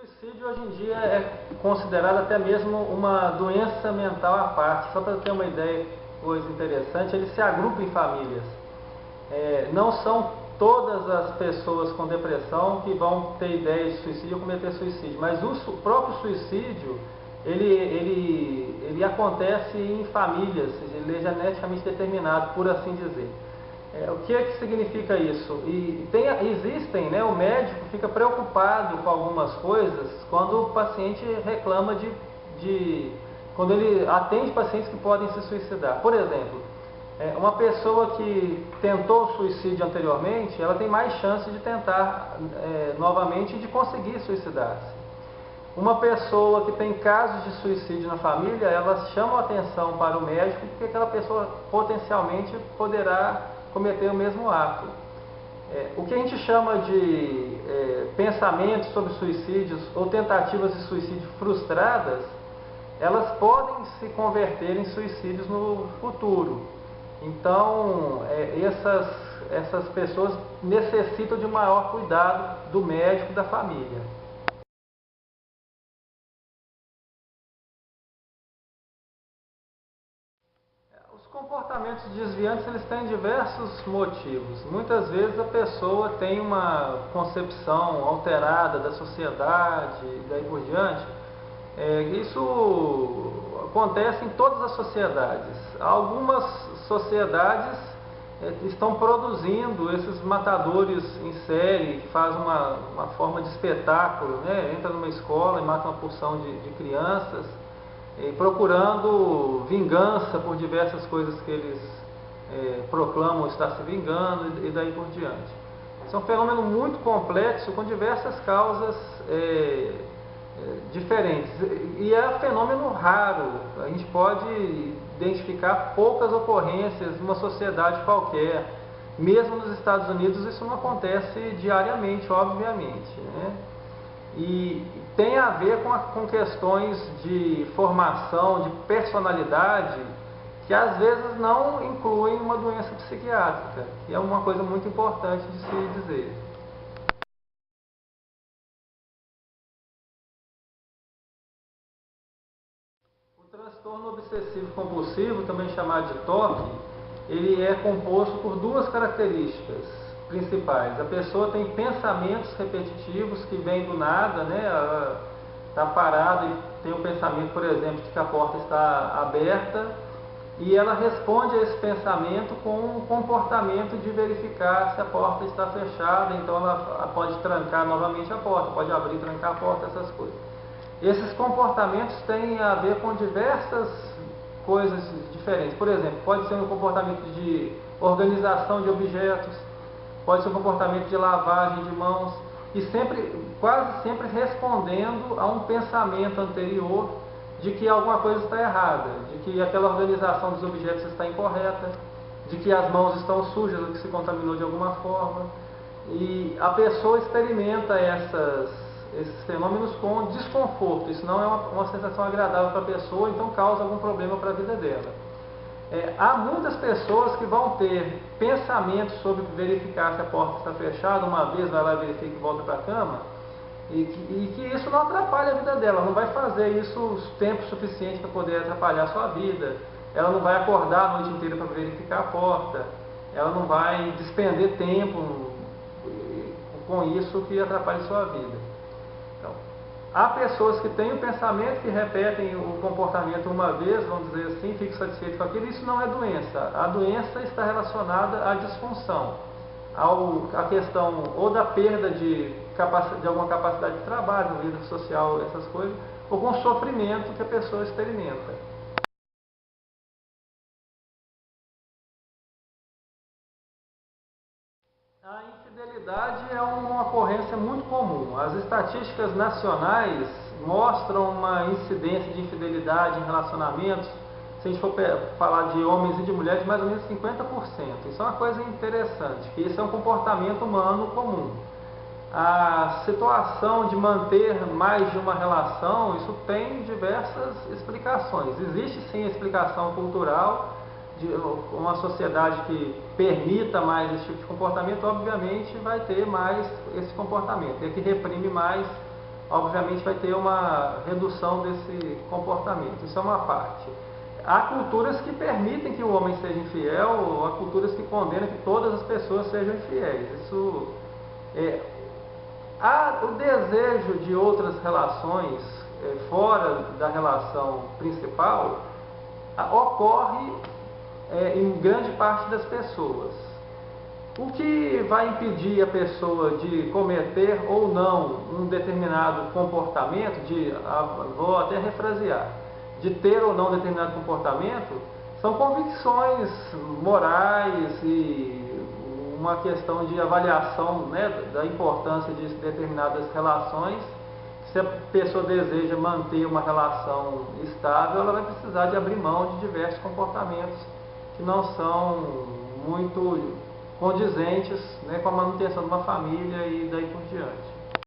suicídio hoje em dia é considerado até mesmo uma doença mental à parte. Só para ter uma ideia, coisa interessante, ele se agrupa em famílias. Não são todas as pessoas com depressão que vão ter ideia de suicídio ou cometer suicídio, mas o próprio suicídio, ele acontece em famílias, ele é geneticamente determinado, por assim dizer. O que é que significa isso? Existem, né, o médico fica preocupado com algumas coisas quando o paciente reclama quando ele atende pacientes que podem se suicidar. Por exemplo, uma pessoa que tentou suicídio anteriormente, ela tem mais chance de tentar novamente e de conseguir suicidar-se. Uma pessoa que tem casos de suicídio na família, ela chama a atenção para o médico porque aquela pessoa potencialmente poderá cometer o mesmo ato. O que a gente chama de pensamentos sobre suicídios ou tentativas de suicídio frustradas, elas podem se converter em suicídios no futuro. Então, essas pessoas necessitam de maior cuidado do médico e da família. Os comportamentos desviantes, eles têm diversos motivos. Muitas vezes a pessoa tem uma concepção alterada da sociedade e daí por diante. Isso acontece em todas as sociedades. Algumas sociedades estão produzindo esses matadores em série, que fazem uma forma de espetáculo, né? Entra numa escola e mata uma porção de crianças, procurando vingança por diversas coisas que eles proclamam estar se vingando e daí por diante. Isso é um fenômeno muito complexo com diversas causas diferentes e é um fenômeno raro. A gente pode identificar poucas ocorrências numa sociedade qualquer. Mesmo nos Estados Unidos isso não acontece diariamente, obviamente, né? E tem a ver com questões de formação, de personalidade, que às vezes não incluem uma doença psiquiátrica, que é uma coisa muito importante de se dizer. O transtorno obsessivo-compulsivo, também chamado de TOC, ele é composto por duas características principais. A pessoa tem pensamentos repetitivos que vêm do nada, né? Ela está parada e tem um pensamento, por exemplo, de que a porta está aberta, e ela responde a esse pensamento com um comportamento de verificar se a porta está fechada. Então ela pode trancar novamente a porta, pode abrir e trancar a porta, essas coisas. Esses comportamentos têm a ver com diversas coisas diferentes. Por exemplo, pode ser um comportamento de organização de objetos, pode ser um comportamento de lavagem de mãos, e quase sempre respondendo a um pensamento anterior de que alguma coisa está errada, de que aquela organização dos objetos está incorreta, de que as mãos estão sujas ou que se contaminou de alguma forma. E a pessoa experimenta esses fenômenos com desconforto. Isso não é uma sensação agradável para a pessoa, então causa algum problema para a vida dela. Há muitas pessoas que vão ter pensamentos sobre verificar se a porta está fechada, uma vez vai lá, verifica e volta para a cama, e que isso não atrapalha a vida dela, não vai fazer isso tempo suficiente para poder atrapalhar a sua vida, ela não vai acordar a noite inteira para verificar a porta, ela não vai despender tempo com isso que atrapalha a sua vida. Então, há pessoas que têm o pensamento, que repetem o comportamento uma vez, vamos dizer assim, ficam satisfeitos com aquilo. Isso não é doença. A doença está relacionada à disfunção, à questão ou da perda de alguma capacidade de trabalho, vida social, essas coisas, ou com o sofrimento que a pessoa experimenta. A infidelidade é uma ocorrência muito comum. As estatísticas nacionais mostram uma incidência de infidelidade em relacionamentos, se a gente for falar de homens e de mulheres, mais ou menos 50%. Isso é uma coisa interessante, que isso é um comportamento humano comum. A situação de manter mais de uma relação, isso tem diversas explicações. Existe sim a explicação cultural, de uma sociedade que permita mais esse tipo de comportamento, obviamente vai ter mais esse comportamento. E a que reprime mais obviamente vai ter uma redução desse comportamento. Isso é uma parte. Há culturas que permitem que o homem seja infiel, há culturas que condenam que todas as pessoas sejam infiéis. Isso há o desejo de outras relações fora da relação principal, ocorre em grande parte das pessoas. O que vai impedir a pessoa de cometer ou não um determinado comportamento, vou até refrasear, de ter ou não determinado comportamento, são convicções morais e uma questão de avaliação, né, da importância de determinadas relações. Se a pessoa deseja manter uma relação estável, ela vai precisar de abrir mão de diversos comportamentos que não são muito condizentes, né, com a manutenção de uma família e daí por diante.